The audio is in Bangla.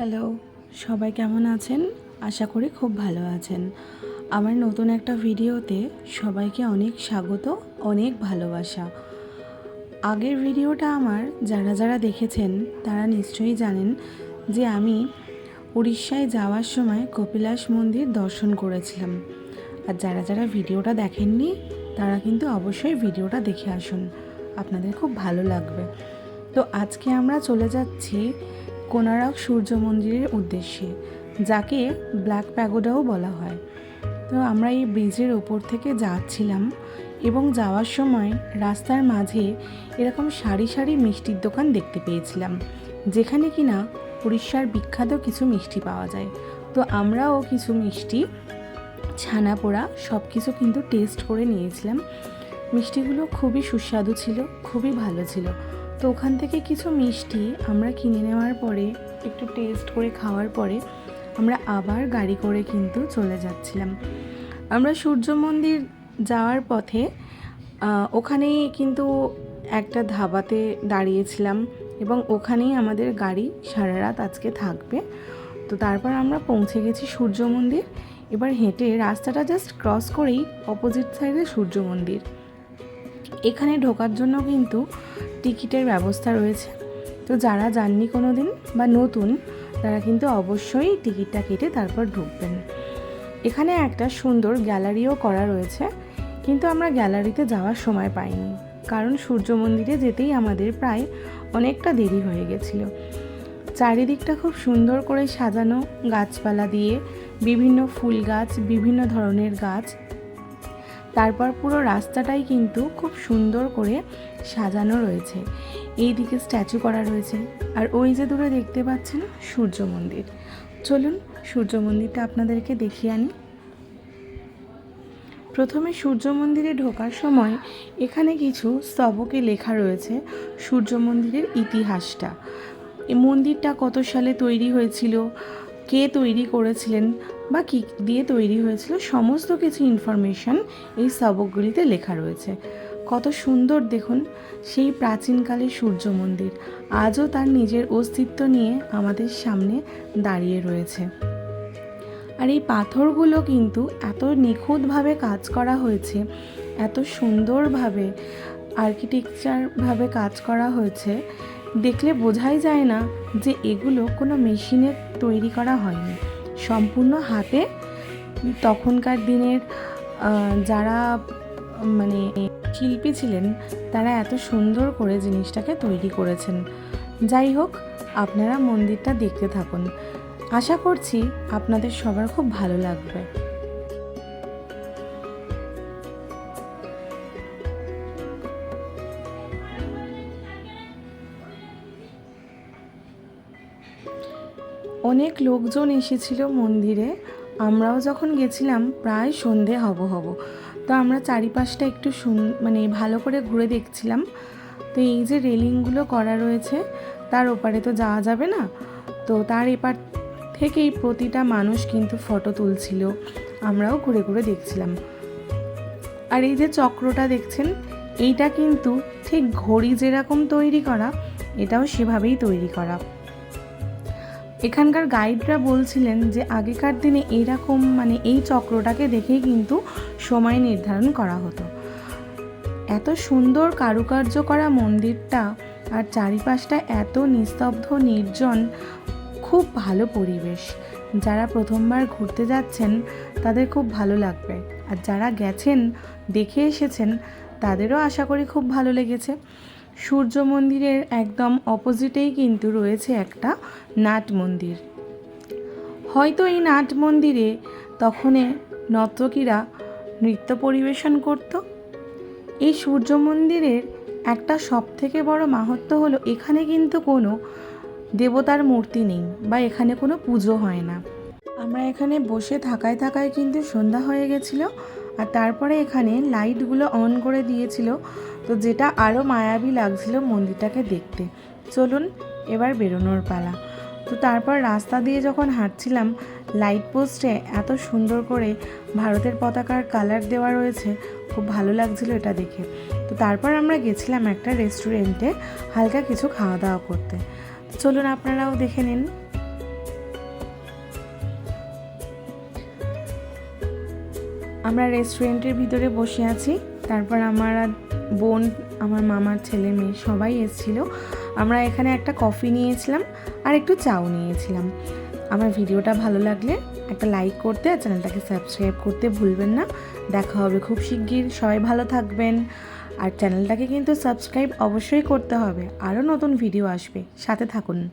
হ্যালো, সবাই কেমন আছেন? আশা করি খুব ভালো আছেন। আমার নতুন একটা ভিডিওতে সবাইকে অনেক স্বাগত, অনেক ভালোবাসা। আগের ভিডিওটা আমার যারা দেখেছেন তারা নিশ্চয়ই জানেন যে আমি উড়িষ্যায় যাওয়ার সময় কপিলাস মন্দির দর্শন করেছিলাম। আর যারা ভিডিওটা দেখেননি তারা কিন্তু অবশ্যই ভিডিওটা দেখে আসুন, আপনাদের খুব ভালো লাগবে। তো আজকে আমরা চলে যাচ্ছি কোনারক সূর্য মন্দিরের উদ্দেশ্যে, যাকে ব্ল্যাক প্যাগোডাও বলা হয়। তো আমরা এই ব্রিজের ওপর থেকে যাচ্ছিলাম এবং যাওয়ার সময় রাস্তার মাঝে এরকম সারি সারি মিষ্টির দোকান দেখতে পেয়েছিলাম, যেখানে কিনা উড়িষ্যার বিখ্যাত কিছু মিষ্টি পাওয়া যায়। তো আমরাও কিছু মিষ্টি, ছানা পোড়া সব কিছু কিন্তু টেস্ট করে নিয়েছিলাম। মিষ্টিগুলো খুবই সুস্বাদু ছিল, খুবই ভালো ছিল। তো ওখান থেকে কিছু মিষ্টি আমরা কিনে নেওয়ার পরে, একটু টেস্ট করে খাওয়ার পরে আমরা আবার গাড়ি করে কিন্তু চলে যাচ্ছিলাম। আমরা সূর্য মন্দির যাওয়ার পথে ওখানেই কিন্তু একটা ধাবাতে দাঁড়িয়েছিলাম এবং ওখানেই আমাদের গাড়ি সারা রাত আজকে থাকবে। তো তারপর আমরা পৌঁছে গেছি সূর্য মন্দির। এবার হেঁটে রাস্তাটা জাস্ট ক্রস করেই অপোজিট সাইডে সূর্য মন্দির। এখানে ঢোকার জন্য কিন্তু টিকিটের ব্যবস্থা রয়েছে। তো যারা যাননি কোনো দিন বা নতুন, তারা কিন্তু অবশ্যই টিকিটটা কেটে তারপর ঢুকবেন। এখানে একটা সুন্দর গ্যালারিও করা রয়েছে, কিন্তু আমরা গ্যালারিতে যাওয়ার সময় পাইনি, কারণ সূর্য মন্দিরে যেতেই আমাদের প্রায় অনেকটা দেরি হয়ে গেছিল। চারিদিকটা খুব সুন্দর করে সাজানো গাছপালা দিয়ে, বিভিন্ন ফুল গাছ, বিভিন্ন ধরনের গাছ। তারপর পুরো রাস্তাটাই কিন্তু খুব সুন্দর করে সাজানো রয়েছে। এই দিকে স্ট্যাচু করা রয়েছে, আর ওই যে দূরে দেখতে পাচ্ছেন সূর্য মন্দির। চলুন সূর্য মন্দিরটা আপনাদেরকে দেখিয়ে আনি। প্রথমে সূর্য মন্দিরে ঢোকার সময় এখানে কিছু স্তবকে লেখা রয়েছে সূর্য মন্দিরের ইতিহাসটা। এই মন্দিরটা কত সালে তৈরি হয়েছিল, কে তৈরি করেছিলেন বা কী দিয়ে তৈরি হয়েছিল, সমস্ত কিছু ইনফরমেশন এই স্তবকগুলিতে লেখা রয়েছে। কত সুন্দর দেখুন সেই প্রাচীনকালের সূর্য মন্দির, আজও তার নিজের অস্তিত্ব নিয়ে আমাদের সামনে দাঁড়িয়ে রয়েছে। আর এই পাথরগুলো কিন্তু এত নিখুঁতভাবে কাজ করা হয়েছে, এত সুন্দরভাবে আর্কিটেকচারভাবে কাজ করা হয়েছে, দেখলে বোঝাই যায় না যে এগুলো কোনো মেশিনে তৈরি করা হয়নি, সম্পূর্ণ হাতে তখনকার দিনের যারা মানে শিল্পী ছিলেন তারা এত সুন্দর করে জিনিসটাকে তৈরি করেছেন। যাই হোক, আপনারা মন্দিরটা দেখতে থাকুন, আশা করছি আপনাদের সবার খুব ভালো লাগবে। অনেক লোকজন এসেছিল মন্দিরে। আমরাও যখন গেছিলাম প্রায় সন্ধে হব। তো আমরা চারিপাশটা একটু ভালো করে ঘুরে দেখছিলাম। তো এই যে রেলিংগুলো করা রয়েছে, তার ওপারে তো যাওয়া যাবে না, তো তার এপার থেকেই প্রতিটা মানুষ কিন্তু ফটো তুলছিল, আমরাও ঘুরে ঘুরে দেখছিলাম। আর এই যে চক্রটা দেখছেন, এইটা কিন্তু ঠিক ঘড়ি যেরকম তৈরি করা, এটাও সেভাবেই তৈরি করা। এখানকার গাইডরা বলছিলেন যে আগেকার দিনে এইরকম এই চক্রটাকে দেখেই কিন্তু সময় নির্ধারণ করা হতো। এত সুন্দর কারুকার্য করা মন্দিরটা, আর চারিপাশটা এত নিস্তব্ধ নির্জন, খুব ভালো পরিবেশ। যারা প্রথমবার ঘুরতে যাচ্ছেন তাদের খুব ভালো লাগবে, আর যারা গেছেন দেখে এসেছেন তাদেরও আশা করি খুব ভালো লেগেছে। সূর্য মন্দিরের একদম অপোজিটেই কিন্তু রয়েছে একটা নাট মন্দির। হয়তো এই নাট মন্দিরে তখনে নর্তকীরা নৃত্য পরিবেশন করত। এই সূর্য মন্দিরের একটা সবথেকে বড় মাহাত্ম্য হলো এখানে কিন্তু কোনো দেবতার মূর্তি নেই বা এখানে কোনো পুজো হয় না। আমরা এখানে বসে থাকায় কিন্তু সন্ধ্যা হয়ে গেছিলো, আর তারপরে এখানে লাইটগুলো অন করে দিয়েছিল, তো যেটা আরও মায়াবী লাগছিল মন্দিরটাকে দেখতে। চলুন এবার বেরোনোর পালা। তো তারপর রাস্তা দিয়ে যখন হাঁটছিলাম, লাইট পোস্টে এত সুন্দর করে ভারতের পতাকার কালার দেওয়া রয়েছে, খুব ভালো লাগছিল এটা দেখে। তো তারপর আমরা গেছিলাম একটা রেস্টুরেন্টে হালকা কিছু খাওয়া দাওয়া করতে। চলুন আপনারাও দেখে নিন। আমরা রেস্টুরেন্টের ভিতরে বসে আছি। তারপর আমার বোন, আমার মামার ছেলে মেয়ে সবাই এসেছিল। আমরা এখানে একটা কফি নিয়েছিলাম আর একটু চাও নিয়েছিলাম। আমার ভিডিওটা ভালো লাগলে একটা লাইক করতে আর চ্যানেলটাকে সাবস্ক্রাইব করতে ভুলবেন না। দেখা হবে খুব শিগগির। সবাই ভালো থাকবেন আর চ্যানেলটাকে কিন্তু সাবস্ক্রাইব অবশ্যই করতে হবে। আরও নতুন ভিডিও আসবে, সাথে থাকুন।